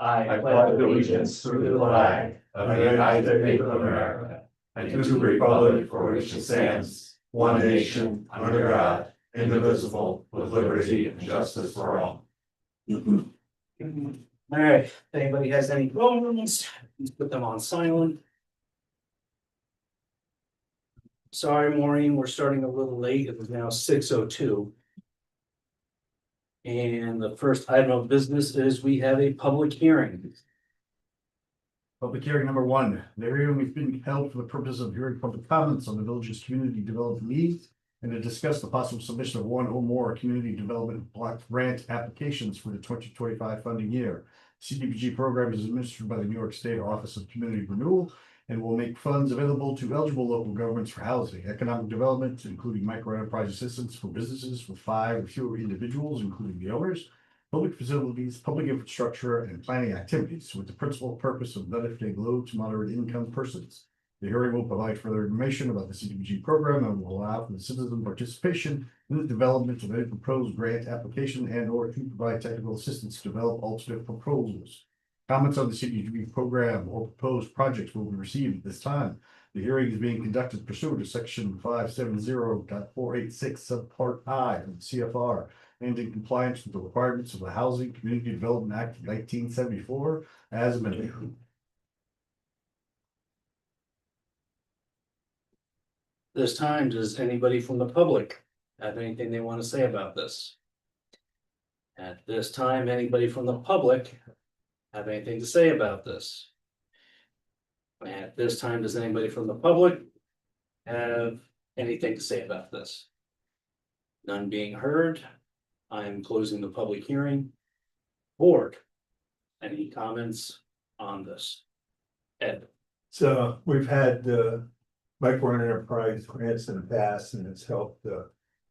I pledge allegiance to the flag of the United States of America and to the republic for which it stands, one nation, under God, indivisible, with liberty and justice for all. All right, if anybody has any problems, please put them on silent. Sorry, Maureen, we're starting a little late. It is now 6:02. And the first item of business is we have a public hearing. Public hearing number one, the hearing has been held for the purpose of hearing public comments on the village's community development needs and to discuss the possible submission of one or more community development block grant applications for the 2025 funding year. CDBG program is administered by the New York State Office of Community Renewal and will make funds available to eligible local governments for housing, economic development, including micro enterprise assistance for businesses with 5 or fewer individuals, including the owners, public facilities, public infrastructure, and planning activities with the principal purpose of benefiting low to moderate income persons. The hearing will provide further information about the CDBG program and will allow for the citizen participation in the development of any proposed grant application and or to provide technical assistance to develop alternate proposals. Comments on the CDBG program or proposed projects will be received at this time. The hearing is being conducted pursuant to section 570.486 subpart I of the CFR and in compliance with the requirements of the Housing Community Development Act of 1974 as amended. This time, does anybody from the public have anything they want to say about this? At this time, anybody from the public have anything to say about this? At this time, does anybody from the public have anything to say about this? None being heard, I am closing the public hearing. Board, any comments on this? Ed? So we've had micro enterprise grants in the past and it's helped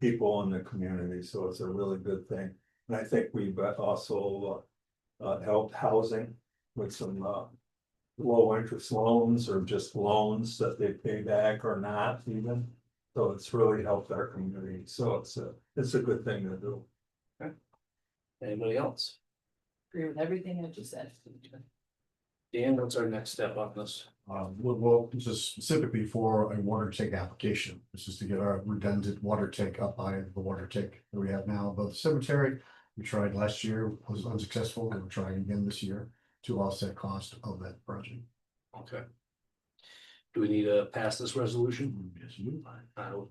people in the community, so it's a really good thing. And I think we've also helped housing with some low interest loans or just loans that they pay back or not even. So it's really helped our community. So it's a good thing to do. Anybody else? Agree with everything I just said. Dan, what's our next step on this? Well, this is specifically for a water tank application. This is to get our redundant water tank up high the water tank that we have now above the cemetery. We tried last year, was unsuccessful, and we're trying again this year to offset cost of that project. Okay. Do we need to pass this resolution? Yes, you do. I will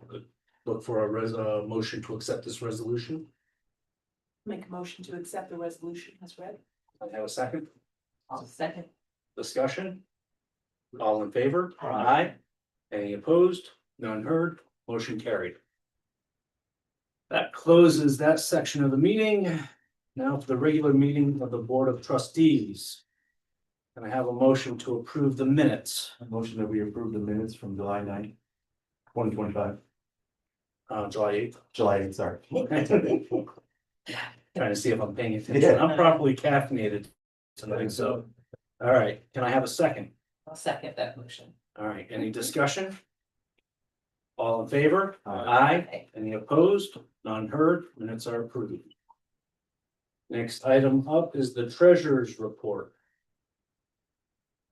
look for a motion to accept this resolution. Make a motion to accept the resolution as read. I have a second. I'll second. Discussion? All in favor? Aye. Any opposed? None heard. Motion carried. That closes that section of the meeting. Now for the regular meeting of the Board of Trustees. Can I have a motion to approve the minutes? A motion that we approve the minutes from July 9th, 2025. July 8th. July 8th, sorry. Trying to see if I'm paying attention. I'm properly caffeinated tonight, so. All right, can I have a second? I'll second that motion. All right, any discussion? All in favor? Aye. Any opposed? None heard. Minutes are approved. Next item up is the treasurer's report.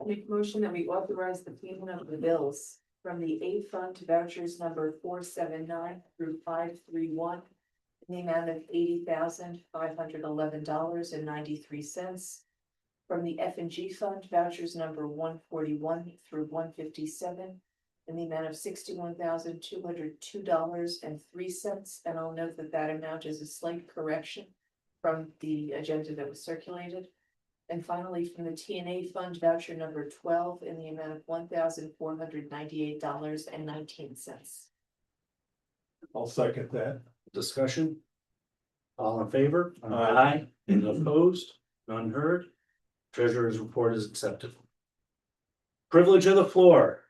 I make a motion that we authorize the payment of the bills from the A fund vouchers number 479 through 531 in the amount of $80,511.93. From the F and G fund vouchers number 141 through 157 in the amount of $61,202.03. And I'll note that that amount is a slight correction from the agenda that was circulated. And finally, from the TNA fund voucher number 12 in the amount of $1,498.19. I'll second that. Discussion? All in favor? Aye. Any opposed? None heard. Treasurer's report is accepted. Privilege of the floor.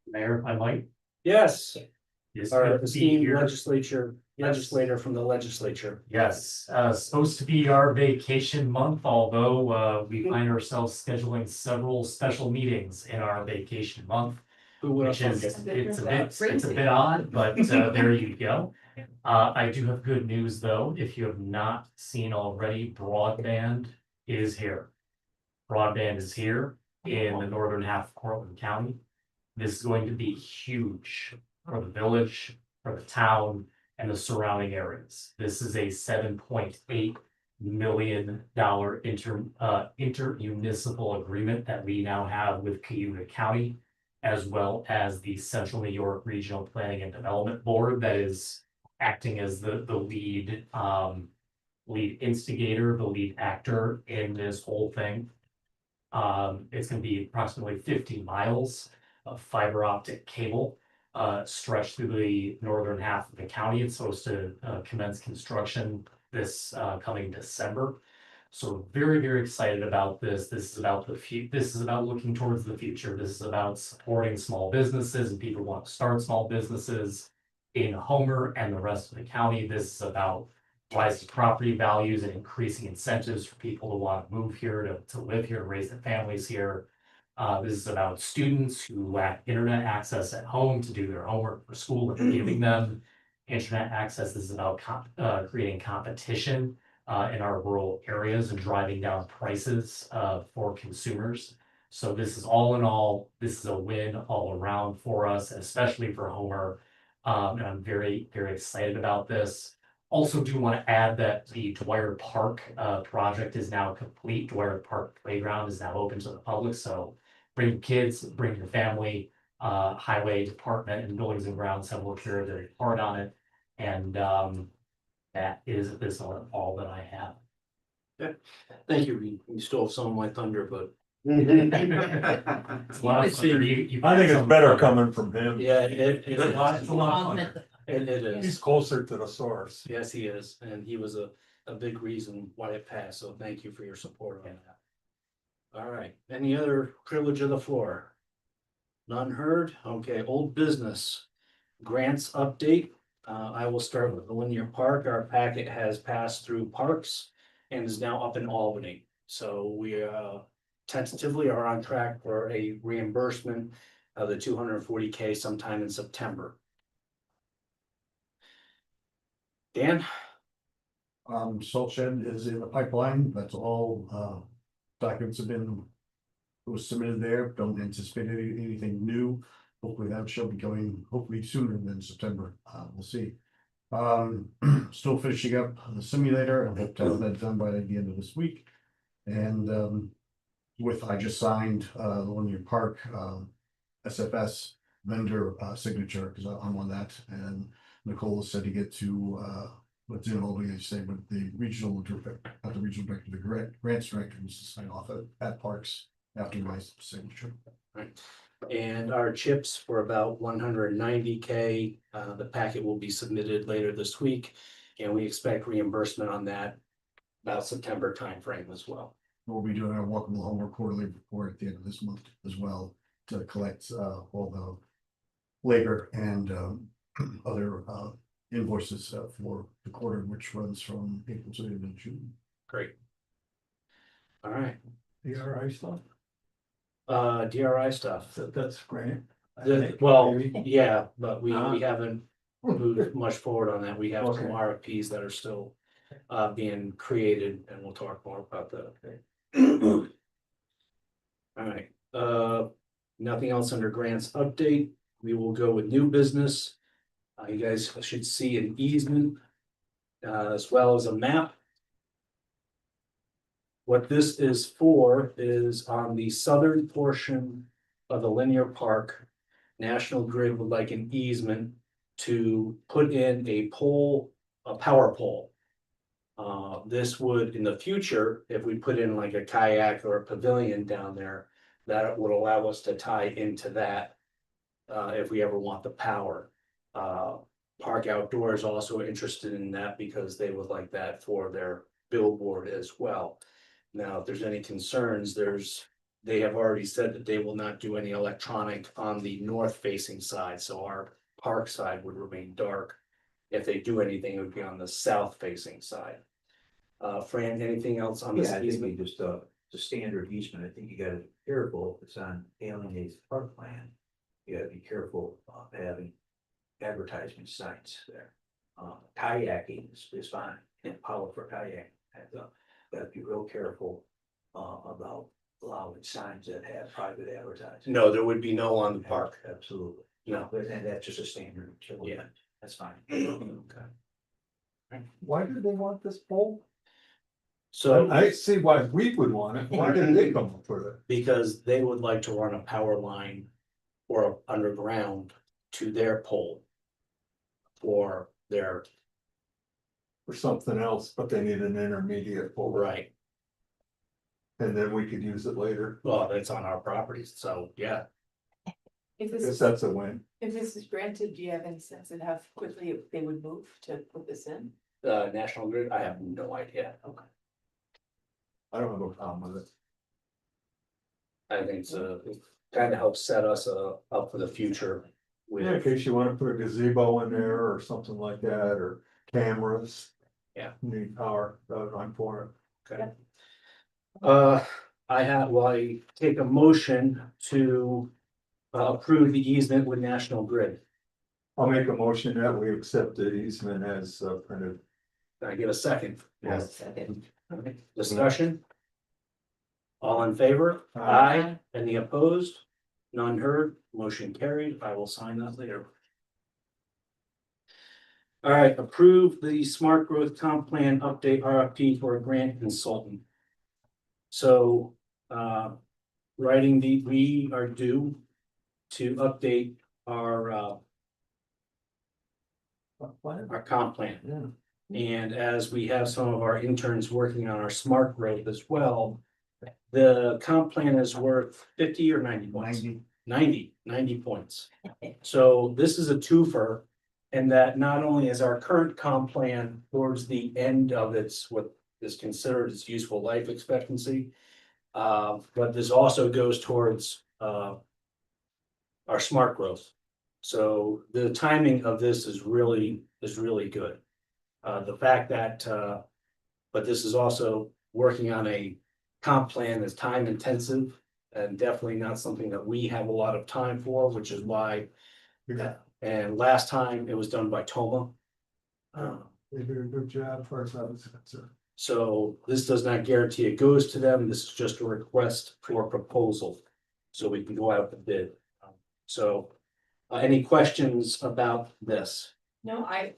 Mayor, if I might. Yes, It's our good to be esteemed here. legislator from the legislature. Yes, supposed to be our vacation month, although we find ourselves scheduling several special meetings in our vacation month. which is, Okay. it's a bit odd, but there you go. I do have good news though, if you have not seen already, broadband is here. Broadband is here in the northern half of Cortland County. This is going to be huge for the village, for the town, and the surrounding areas. This is a $7.8 million intermunicipal agreement that we now have with Cayuga County, as well as the Central New York Regional Planning and Development Board that is acting as the lead lead instigator, the lead actor in this whole thing. It's gonna be approximately 50 miles of fiber optic cable stretched through the northern half of the county. It's supposed to commence construction this coming December. So very, very excited about this. This is about this is about looking towards the future. This is about supporting small businesses and people who want to start small businesses in Homer and the rest of the county. This is about rising property values and increasing incentives for people to want to move here, to live here, raise their families here. This is about students who lack internet access at home to do their homework for school and giving them internet access. This is about creating competition in our rural areas and driving down prices for consumers. So this is all in all, this is a win all around for us, especially for Homer. And I'm very, very excited about this. Also do want to add that the Dwyer Park project is now complete. Dwyer Park Playground is now open to the public, so bring your kids, bring your family. Highway Department and Buildings and Grounds have worked very, very hard on it. And that is this all that I have. Thank you, Reed. You stole some of my thunder, but It's a lot of fun. I think it's better coming from him. yeah, It's a lot of fun. it He's is. closer to the source. Yes, he is, and he was a big reason why it passed, so thank you for your support on that. All right, any other privilege of the floor? None heard? Okay, old business. Grants update. I will start with the linear park. Our packet has passed through Parks and is now up in Albany. So we tentatively are on track for a reimbursement of the 240K sometime in September. Dan? Salt shed is in the pipeline. That's all, documents have been. It was submitted there. Don't anticipate anything new. Hopefully that should be going, hopefully sooner than September. We'll see. Still finishing up the simulator. I hope to have that done by the end of this week. And, I just signed, the linear park, SFS vendor, signature, because I'm on that. And Nicole said to get to, what's in Albany, I say, but the regional director, not the regional director, the grants director was to sign off at Parks after my signature. Right. And our chips were about 190K. The packet will be submitted later this week, and we expect reimbursement on that about September timeframe as well. We'll be doing a walkable homework quarterly report at the end of this month as well to collect all the labor and other invoices for the quarter, which runs from April to the end of June. Great. All right, DRI stuff, DRI stuff. that's great. Well, yeah, but we Ah. haven't moved much forward on that. We have some Okay. RFPs that are still being created, and we'll talk more about that. All right, nothing else under grants update. We will go with new business. You guys should see an easement as well as a map. What this is for is on the southern portion of the linear park. National Grid would like an easement to put in a pole, a power pole. This would, in the future, if we put in like a kayak or a pavilion down there, that would allow us to tie into that. If we ever want the power. Park Outdoors also interested in that because they would like that for their billboard as well. Now, if there's any concerns, they have already said that they will not do any electronic on the north facing side, so our park side would remain dark. If they do anything, it would be on the south facing side. Fran, anything else on this Yeah, I think easement? we just, it's a standard easement, I think you gotta be careful if it's on alienated park land. you gotta be careful of having advertising signs there. Kayaking is fine, and power for kayaking, and, gotta be real careful, about allowing signs that have private advertising. No, there would be no on the park. Absolutely. No. And that's just a standard. Yeah. That's fine. Why do they want this pole? So I see why we would want it, why did they come up with it? because they would like to run a power line or underground to their pole for their, Or something else, but they need an intermediate pole, right, and then we could use it later, well, that's on our properties, so, yeah. If I this, guess that's a win. if this is granted, do you have any sense of how quickly they would move to put this in? National Grid, I have no idea. Okay. I don't have a problem with it. I think it kind of helps set us up for the future Yeah, in with, case you wanna put a gazebo in there or something like that, or cameras. Yeah. Need power, I'm for it. okay. I take a motion to approve the easement with National Grid. I'll make a motion that we accept the easement as printed. Can I get a second? Yes. Second. Okay, discussion? All in favor? Aye. Any opposed? None heard, motion carried, I will sign that later. All right, approve the smart growth comp plan update RFP for a grant consultant. So, we are due to update our comp plan. Yeah. And as we have some of our interns working on our smart growth as well, the comp plan is worth 50 or 90 points. 90 points. So this is a twofer. And that not only is our current comp plan towards the end of its, what is considered its useful life expectancy. But this also goes towards our smart growth. So the timing of this is really good. The fact that, but this is also working on a comp plan that's time intensive and definitely not something that we have a lot of time for, which is why. And last time it was done by Toma. They did a good job for us, I was concerned. So this does not guarantee it goes to them. This is just a request for proposal. So we can go out to bid. So any questions about this? No, I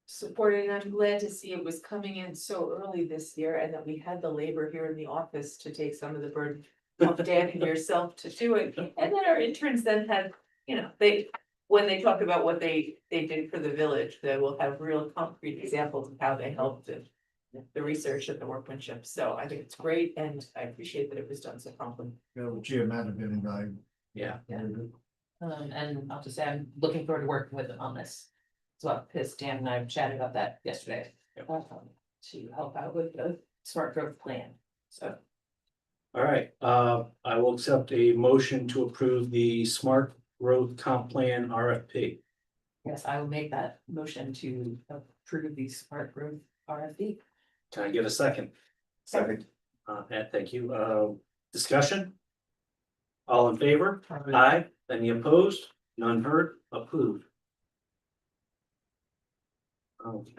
support it, and I'm glad to see it was coming in so early this year and that we had the labor here in the office to take some of the burden off Dan and yourself to do it. And then our interns then had, when they talk about what they did for the village, they will have real concrete examples of how they helped in the research and the workmanship. So I think it's great and I appreciate that it was done so promptly. Geomatic bidding guy. Yeah. And I'll just say, I'm looking forward to working with them on this. As well, because Dan and I chatted about that yesterday. To help out with the smart growth plan, so. All right, I will accept a motion to approve the smart growth comp plan RFP. Yes, I will make that motion to approve the smart growth RFP. Can I get a second? Second. Ed, thank you. Discussion? All in favor? Aye. Any opposed? None heard? Approved. Okay.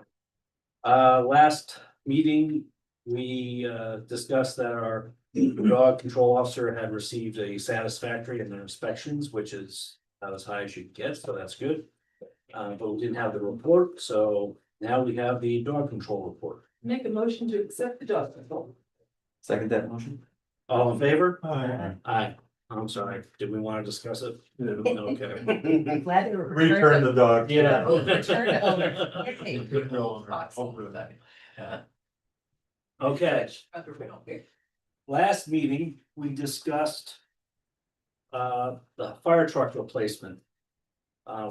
Last meeting, we discussed that our dog control officer had received a satisfactory in their inspections, which is about as high as you can get, so that's good. But we didn't have the report, so now we have the dog control report. Make a motion to accept the dog control. Second that motion? All in favor? Aye. Aye. I'm sorry, did we want to discuss it? Yeah. Okay. Glad to Return the dog. Yeah. Return to owner. Okay, last meeting, we discussed the fire truck replacement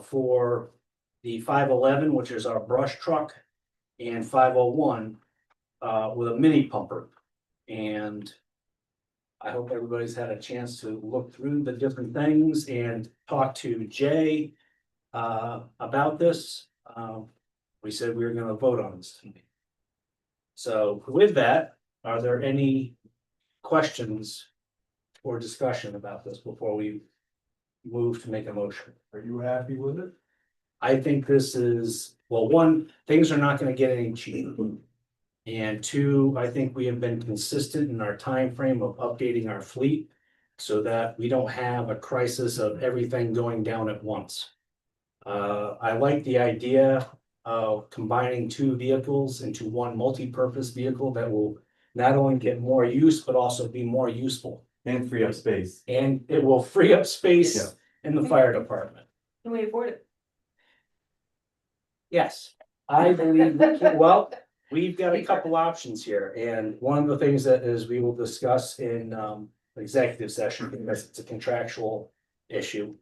for the 511, which is our brush truck, and 501 with a mini pumper. And I hope everybody's had a chance to look through the different things and talk to Jay about this. We said we were gonna vote on this tonight. So with that, are there any questions or discussion about this before we move to make a motion. Are you happy with it? I think this is, well, one, things are not gonna get any cheaper. And two, I think we have been consistent in our time frame of updating our fleet so that we don't have a crisis of everything going down at once. I like the idea of combining two vehicles into one multi-purpose vehicle that will not only get more use, but also be more useful. And free up space. And it will free up Yeah. space in the fire department. Can we afford it? Yes, I believe, we can- well, we've got a couple options here, and one of the things that is we will discuss in executive session, because it's a contractual issue.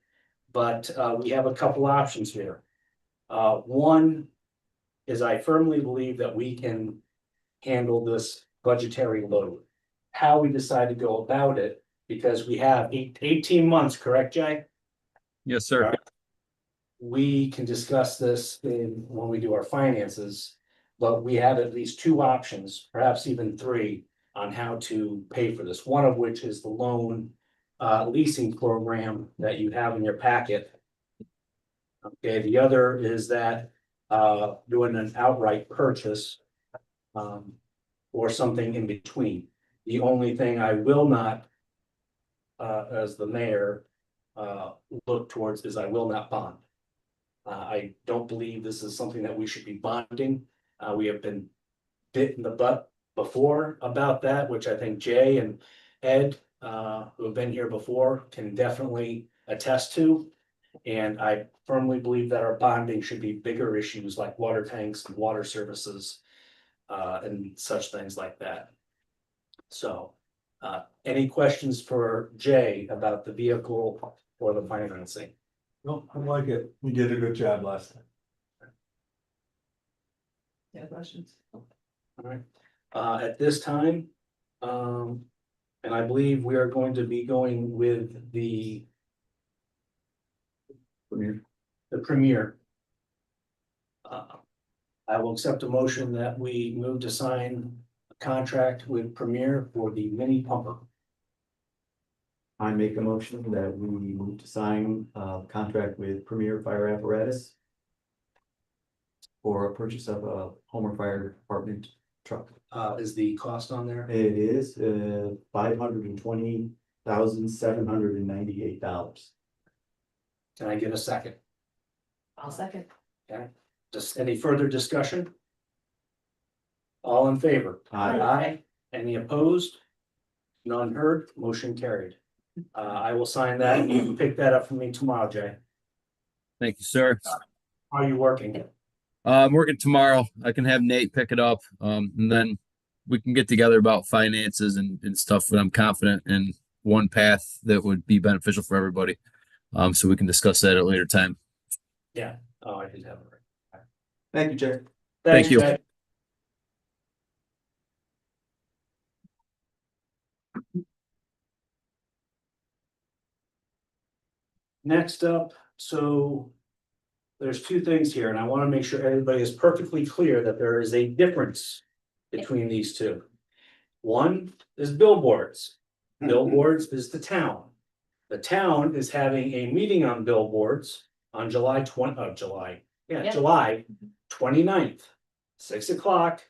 But we have a couple options here. One is I firmly believe that we can handle this budgetary load. How we decide to go about it, because we have 18 months, correct, Jay? Yes, sir. We can discuss this when we do our finances. But we have at least two options, perhaps even three, on how to pay for this. One of which is the loan leasing program that you have in your packet. Okay, the other is that doing an outright purchase. Or something in between. The only thing I will not. As the mayor, look towards is I will not bond. I don't believe this is something that we should be bonding. We have been bit in the butt before about that, which I think Jay and Ed, who have been here before, can definitely attest to. And I firmly believe that our bonding should be bigger issues like water tanks and water services. And such things like that. So, any questions for Jay about the vehicle or the financing? No, I like it. You did a good job last time. Yeah, questions? All right, at this time, and I believe we are going to be going with the premier. I will accept a motion that we move to sign a contract with Premier for the mini pumper. I make a motion that we move to sign a contract with Premier Fire Apparatus for a purchase of a Homer Fire Department truck. Is the cost on there? It is $520,798. Can I get a second? I'll second. Okay, just any further discussion? All in favor? Aye. Any opposed? None heard, motion carried. I will sign that, and you can pick that up from me tomorrow, Jay. Thank you, sir. Are you working? I'm working tomorrow. I can have Nate pick it up. And then we can get together about finances and stuff, but I'm confident in one path that would be beneficial for everybody. So we can discuss that at a later time. Yeah, oh, I did have it right. Thank you, Chair. Thank Thanks, you. Jay. Next up, so there's two things here, and I want to make sure everybody is perfectly clear that there is a difference between these two. One is billboards. Billboards is the town. The town is having a meeting on billboards on July 29th, 6 o'clock.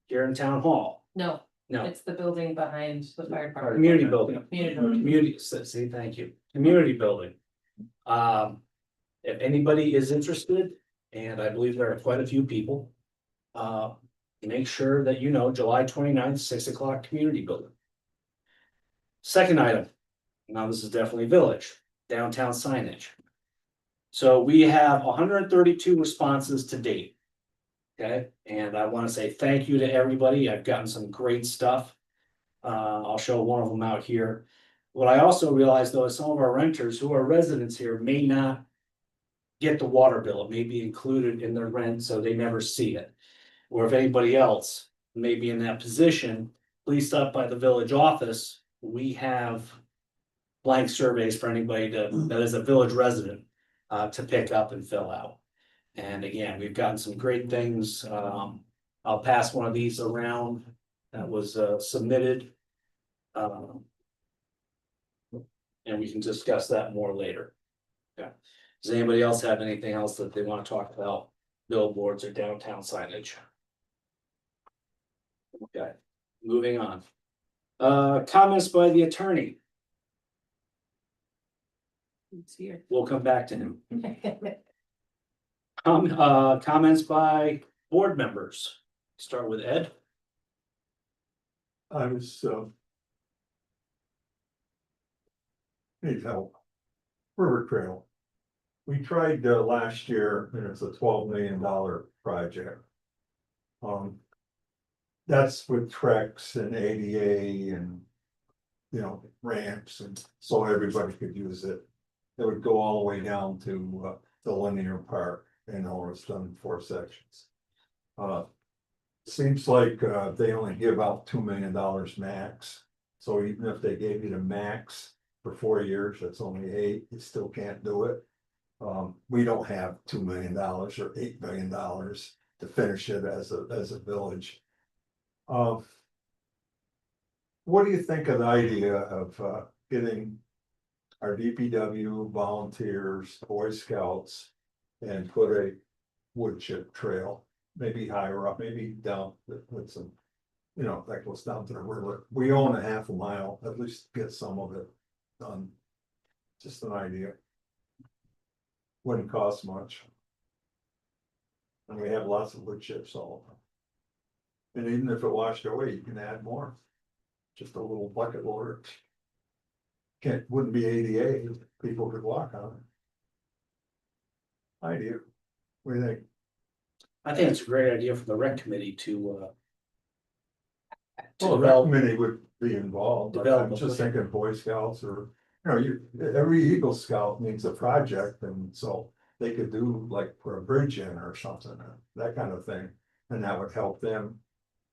Here in town hall. No, No, it's the building behind the fire department. community building. Community building. Community, say thank you, community building. If anybody is interested, and I believe there are quite a few people. Make sure that you know, July 29th, 6 o'clock, community building. Second item, now this is definitely village, downtown signage. So we have 132 responses to date. Okay, and I want to say thank you to everybody. I've gotten some great stuff. I'll show one of them out here. What I also realized though is some of our renters who are residents here may not get the water bill. It may be included in their rent, so they never see it. Or if anybody else may be in that position, please stop by the village office. We have blank surveys for anybody that is a village resident to pick up and fill out. And again, we've gotten some great things. I'll pass one of these around that was submitted. And we can discuss that more later. Yeah. Does anybody else have anything else that they want to talk about? Billboards or downtown signage? Okay, moving on. Comments by the attorney. It's here. We'll come back to him. Comments by board members. Start with Ed. I was, need help. River Trail. We tried, last year, and it's a $12 million project. That's with treks and ADA and, you know, ramps, and so everybody could use it. It would go all the way down to, the linear park, and all it's done in 4 sections. Seems like, they only give out $2 million max. So even if they gave you the max for 4 years, that's only 8, you still can't do it. We don't have $2 million or $8 million to finish it as a village. What do you think of the idea of, getting our DPW volunteers, Boy Scouts, and put a wood chip trail, maybe higher up, maybe down with some, you know, that goes down to the river. We own a half a mile, at least get some of it done. Just an idea. Wouldn't cost much. And we have lots of wood chips all over. And even if it washed away, you can add more. Just a little bucket loader. Wouldn't be ADA, people could walk on it. Idea. What do you think? I think it's a great idea for the rec committee to Well, the rec develop. committee would be involved, but I'm just thinking Boy Scouts or, every Eagle Scout needs a project, and so they could do like put a bridge in or something, that kind of thing. And that would help them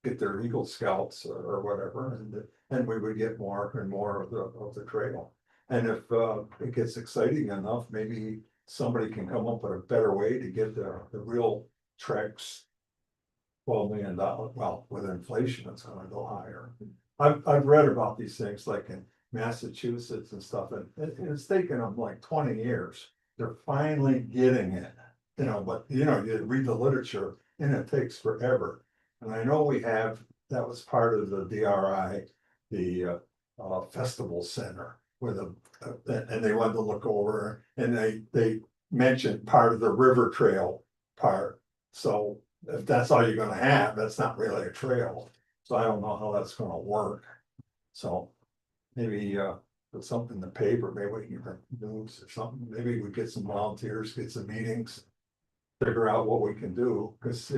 get their Eagle Scouts or whatever, and we would get more and more of the trail. And if it gets exciting enough, maybe somebody can come up with a better way to get the real treks. $12 million, well, with inflation, it's gonna go higher. I've read about these things like in Massachusetts and stuff, and it's taken them like 20 years. They're finally getting it, but you read the literature and it takes forever. And I know that was part of the DRI, the festival center where and they wanted to look over, and they mentioned part of the river trail part. So if that's all you're gonna have, that's not really a trail. So I don't know how that's gonna work. So maybe put something in the paper, maybe we can get news or something, maybe we get some volunteers, get some meetings. Figure out what we can do, because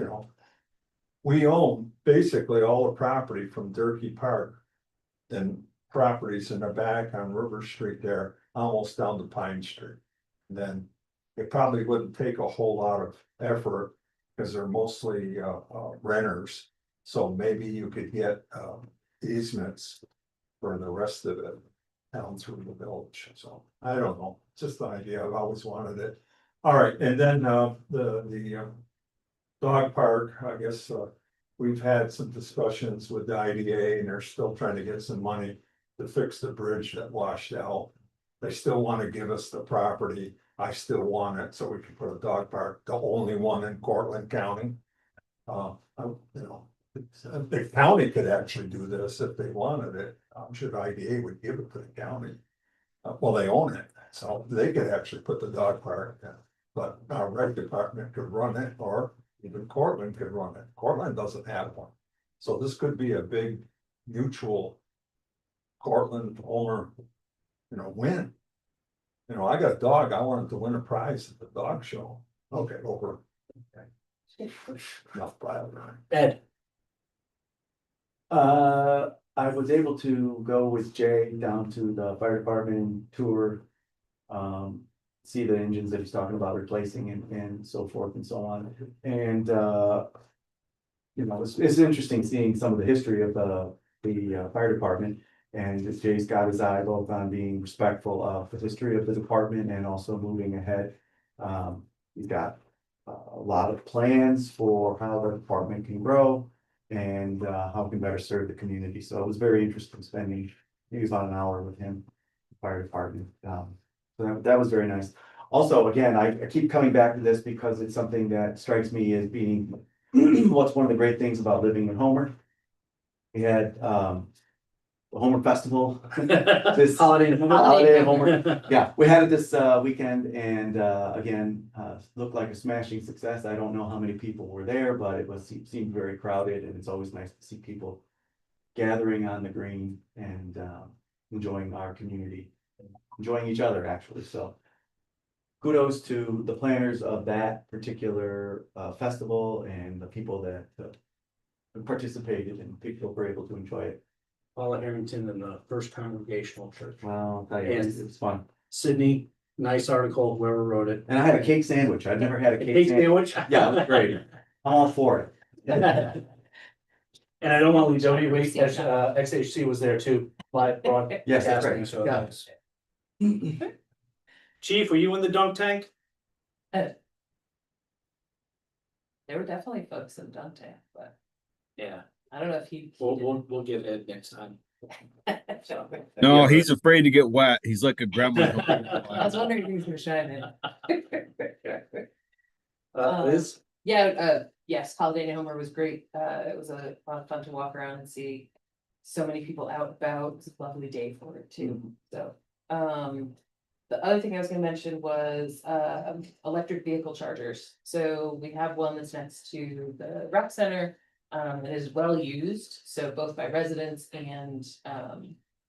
we own basically all the property from Durkee Park. And properties in the back on River Street there, almost down to Pine Street. And then it probably wouldn't take a whole lot of effort, because they're mostly renters. So maybe you could get easements for the rest of it down through the village. So I don't know, just an idea. I've always wanted it. All right, and then the dog park, I guess we've had some discussions with the IDA, and they're still trying to get some money to fix the bridge that washed out. They still want to give us the property. I still want it so we can put a dog park, the only one in Cortland County. The county could actually do this if they wanted it. I'm sure the IDA would give it to the county. Well, they own it, so they could actually put the dog park in. But our rec department could run it, or even Cortland could run it. Cortland doesn't have one. So this could be a big mutual Cortland owner, win. I got a dog, I wanted to win a prize at the dog show. Okay, over. Okay. Enough private. Ed. I was able to go with Jay down to the fire department tour. See the engines that he's talking about replacing and so forth and so on. And it's interesting seeing some of the history of the fire department. And Jay's got his eye both on being respectful of the history of the department and also moving ahead. He's got a lot of plans for how the department can grow and how it can better serve the community. So it was very interesting spending maybe about an hour with him. fire department. So that was very nice. Also, again, I keep coming back to this because it's something that strikes me as being what's one of the great things about living in Homer. We had the Homer Festival. This holiday in Homer. Yeah, we had it this weekend and again, looked like a smashing success. I don't know how many people were there, but seemed very crowded, and it's always nice to see people gathering on the green and enjoying our community, enjoying each other actually. So kudos to the planners of that particular festival and the people that participated and people were able to enjoy it. Paula Harrington and the First Congregational Church. Well, I'll tell you, it was fun. Sydney, nice article, whoever wrote it. And I had a cake sandwich. I've never had a cake sandwich. Yeah, it was great. I'm all for it. And I don't want to leave Jody wait, XHC was there too, live broadcasting. Yes, that's right. So Yeah. that's- Chief, were you in the dunk tank? There were definitely folks in Dante, but Yeah, I don't know if he. we'll get Ed next time. No, he's afraid to get wet. He's like a gremlin. I was wondering if he was gonna shine in. Liz? Yeah, yes, Holiday in Homer was great. It was a lot of fun to walk around and see so many people out and about. It was a lovely day for it too. So, the other thing I was gonna mention was, electric vehicle chargers. So we have one that's next to the rec center. It is well used, so both by residents and,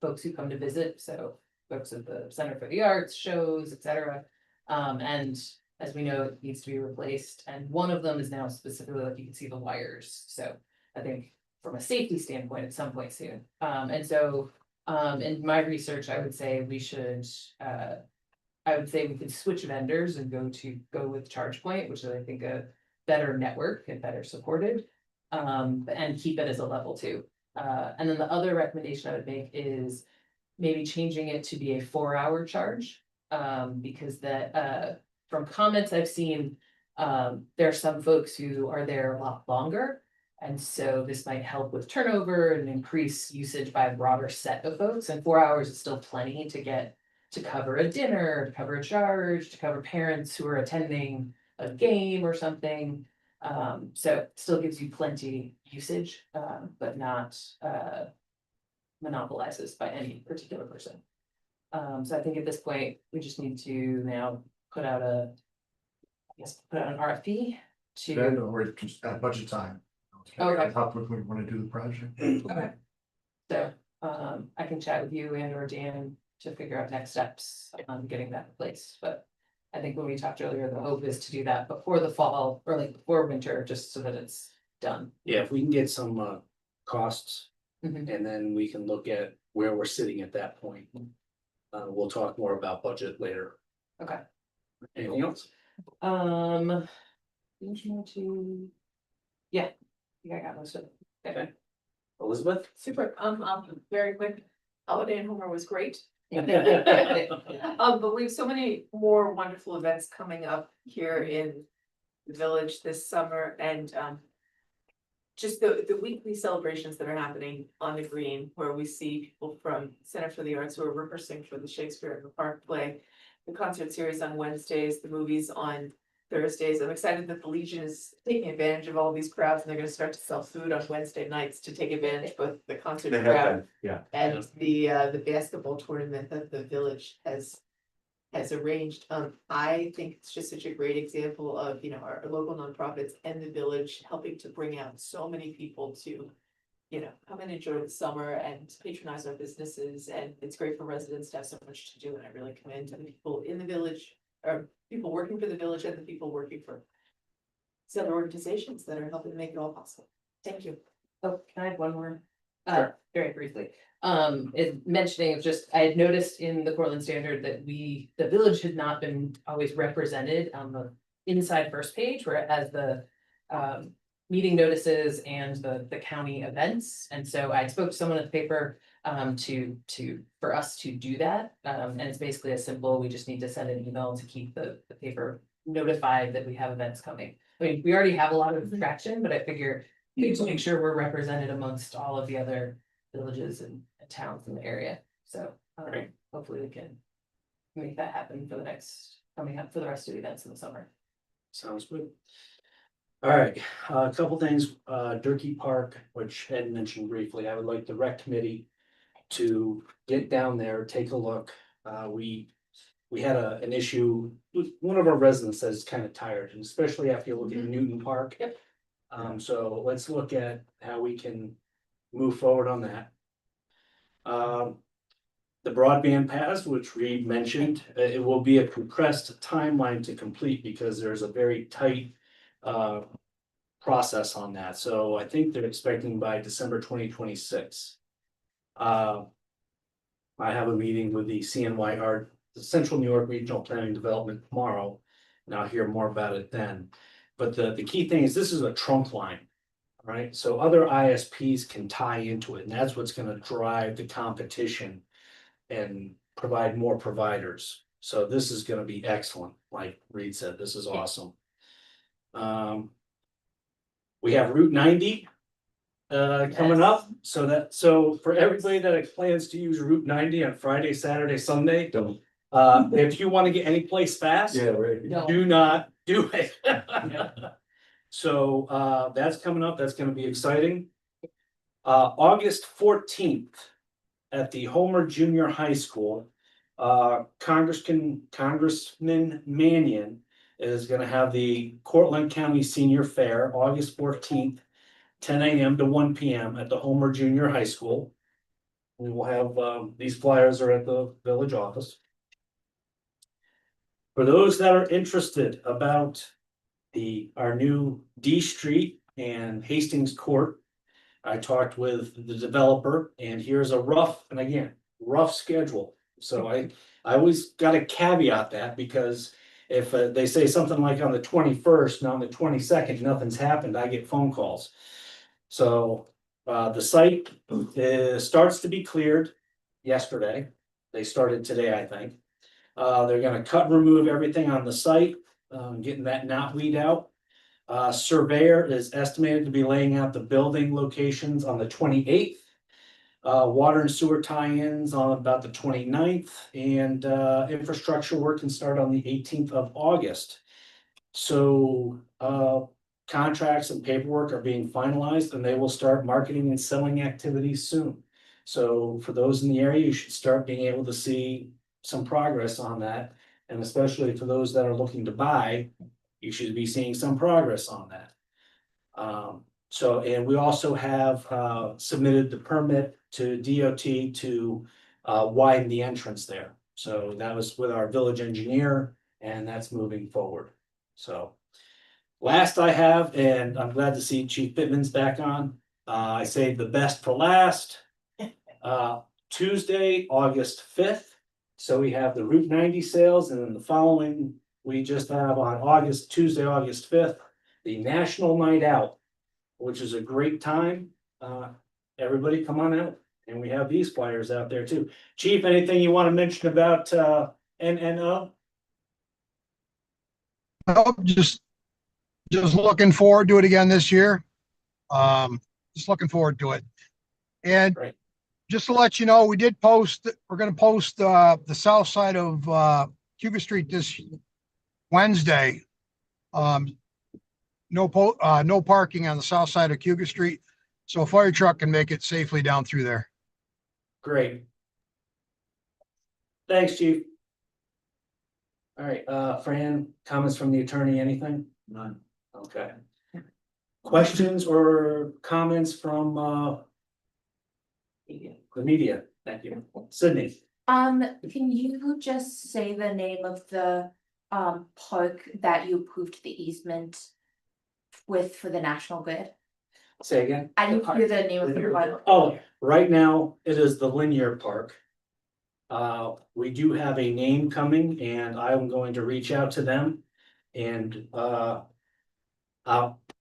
folks who come to visit, so folks at the Center for the Arts, shows, etc. And as we know, it needs to be replaced, and one of them is now specifically, like you can see the wires, so I think from a safety standpoint, at some point soon. And so, in my research, I would say we should, I would say we could switch vendors and go with ChargePoint, which is, I think, a better network and better supported. And keep it as a level 2. And then the other recommendation I would make is maybe changing it to be a 4-hour charge. Because that, from comments I've seen, there are some folks who are there a lot longer. And so this might help with turnover and increase usage by a broader set of folks. And 4 hours is still plenty to cover a dinner, to cover a charge, to cover parents who are attending a game or something. So it still gives you plenty usage, but not monopolizes by any particular person. So I think at this point, we just need to now put out an RFP Then, to. or just at budget time. Okay. How quickly we want to do the project. Okay. So, I can chat with you and or Dan to figure out next steps on getting that in place, but. I think when we talked earlier, the hope is to do that before the fall or like before winter, just so that it's done. Yeah, if we can get some costs, Mhm. and then we can look at where we're sitting at that point. We'll talk more about budget later. Okay. Anything else? Didn't you want to? Yeah, I think I got most of it. Okay. Elizabeth? Super, very quick, Holiday in Homer was great. Okay. But we have so many more wonderful events coming up here in the village this summer and just the weekly celebrations that are happening on the green where we see people from Center for the Arts who are rehearsing for the Shakespeare in the Park play, the concert series on Wednesdays, the movies on Thursdays. I'm excited that the Legion is taking advantage of all these crowds and they're gonna start to sell food on Wednesday nights to take advantage of both the concert They have crowd been, yeah. and the basketball tournament that the village has arranged. I think it's just such a great example of, our local nonprofits and the village helping to bring out so many people to, come and enjoy the summer and patronize our businesses. And it's great for residents to have so much to do. And I really commend the people in the village, or people working for the village and the people working for some other organizations that are helping make it all possible. Thank you. Oh, can I add one more? Sure. Very briefly. Is mentioning of just, I had noticed in the Portland Standard that the village had not been always represented on the inside first page where it has the meeting notices and the county events. And so I spoke to someone at the paper for us to do that. And it's basically as simple, we just need to send an email to keep the paper notified that we have events coming. I mean, we already have a lot of traction, but I figure we need to make sure we're represented amongst all of the other villages and towns in the area. So Great. Hopefully we can make that happen for the next, coming up for the rest of the events in the summer. Sounds good. All right, a couple things, Durkey Park, which Ed mentioned briefly, I would like the rec committee to get down there, take a look. We had an issue with one of our residents that's kind of tired, and especially after you look at Newton Park. Yep. So let's look at how we can move forward on that. The broadband pass, which we mentioned, it will be a compressed timeline to complete because there's a very tight process on that. So I think they're expecting by December 2026. I have a meeting with the CNYR, the Central New York Regional Planning Development tomorrow, and I'll hear more about it then. But the key thing is this is a trunk line, right? So other ISPs can tie into it, and that's what's gonna drive the competition and provide more providers. So this is gonna be excellent, like Reed said, this is awesome. We have Route 90 coming up, so for everybody that plans to use Route 90 on Friday, Saturday, Sunday. Don't. If you want to get any place fast, right. No. do not do it. So that's coming up, that's gonna be exciting. August 14th at the Homer Junior High School. Congressman Mannion is gonna have the Cortland County Senior Fair, August 14th, 10 AM to 1 PM at the Homer Junior High School. We will have, these flyers are at the village office. For those that are interested about our new D Street and Hastings Court, I talked with the developer, and here's a rough schedule. So I always gotta caveat that, because if they say something like on the 21st and on the 22nd, nothing's happened, I get phone calls. So the site starts to be cleared yesterday. They started today, I think. They're gonna cut and remove everything on the site, getting that knotweed out. Surveyor is estimated to be laying out the building locations on the 28th. Water and sewer tie-ins on about the 29th, and infrastructure work can start on the 18th of August. So contracts and paperwork are being finalized, and they will start marketing and selling activities soon. So for those in the area, you should start being able to see some progress on that. And especially for those that are looking to buy, you should be seeing some progress on that. And we also have submitted the permit to DOT to widen the entrance there. So that was with our village engineer, and that's moving forward. So last I have, and I'm glad to see Chief Pittman's back on. I saved the best for last. Tuesday, August 5th. So we have the Route 90 sales, and then the following, we just have on Tuesday, August 5th, the National Night Out, which is a great time. Everybody come on out, and we have these flyers out there too. Chief, anything you want to mention about NNO? Nope, just looking forward to it again this year. Just looking forward to it. And Right. just to let you know, we're going to post the south side of Cuba Street this Wednesday. No parking on the south side of Cuba Street, so a fire truck can make it safely down through there. Great. Thanks, Chief. All right, Fran, comments from the attorney, anything? None. Okay. Questions or comments from the media? Thank you. Sydney. Can you just say the name of the park that you approved the easement with for the National Grid? Say again? I didn't hear the name of the park. Oh, right now it is the Linear Park. We do have a name coming, and I'm going to reach out to them, and I'll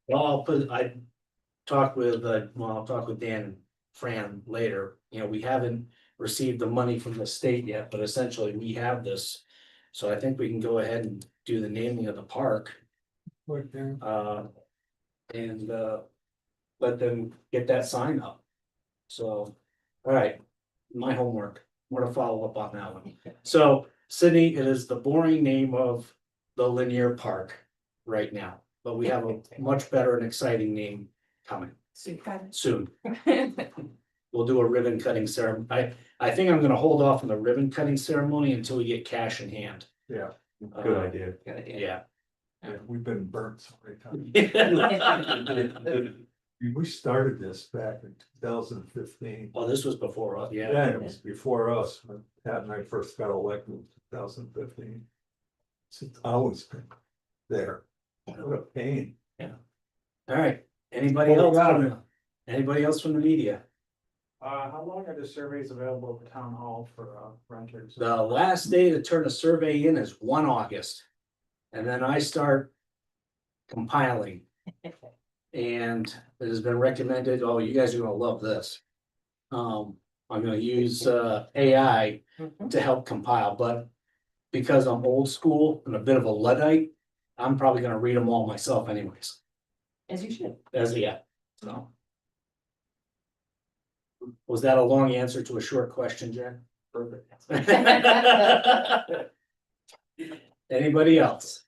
talk with Dan and Fran later. You know, we haven't received the money from the state yet, but essentially we have this. So I think we can go ahead and do the naming of the park. And let them get that sign up. So, all right, my homework. more to follow up on that one. So Sydney, it is the boring name of the linear park right now, but we have a much better and exciting name coming soon. We'll do a ribbon cutting ceremony. I think I'm gonna hold off on the ribbon cutting ceremony until we get cash in hand. Yeah, Good idea. Good idea. Yeah. yeah, we've been burnt so many times. We started this back in 2015. Oh, this was before us, Yeah, yeah. it was before us, when Pat and I first got elected in 2015. It's always been there. What a pain. All right, anybody Well, we else? got from it. the- Anybody else from the media? How long are the surveys available at the town hall for renters? The last day to turn a survey in is 1 August. And then I start compiling. And it has been recommended, oh, you guys are gonna love this. I'm gonna use AI to help compile, but because I'm old school and a bit of a Luddite, I'm probably gonna read them all myself anyways, As you should. as yeah, so. Was that a long answer to a short question, Jen? Perfect. Anybody else?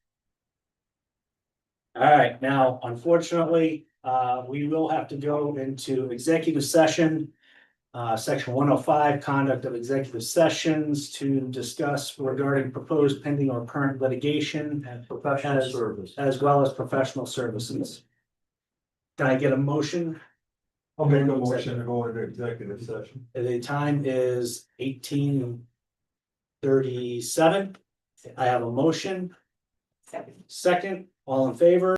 All right, now, unfortunately, we will have to go into executive session. Section 105, conduct of executive sessions to discuss regarding proposed pending or current litigation. And professional As- service. As well as professional services. Can I get a motion? I'll make a motion to go into executive session. The time is 18:37. I have a motion. Second, all in favor?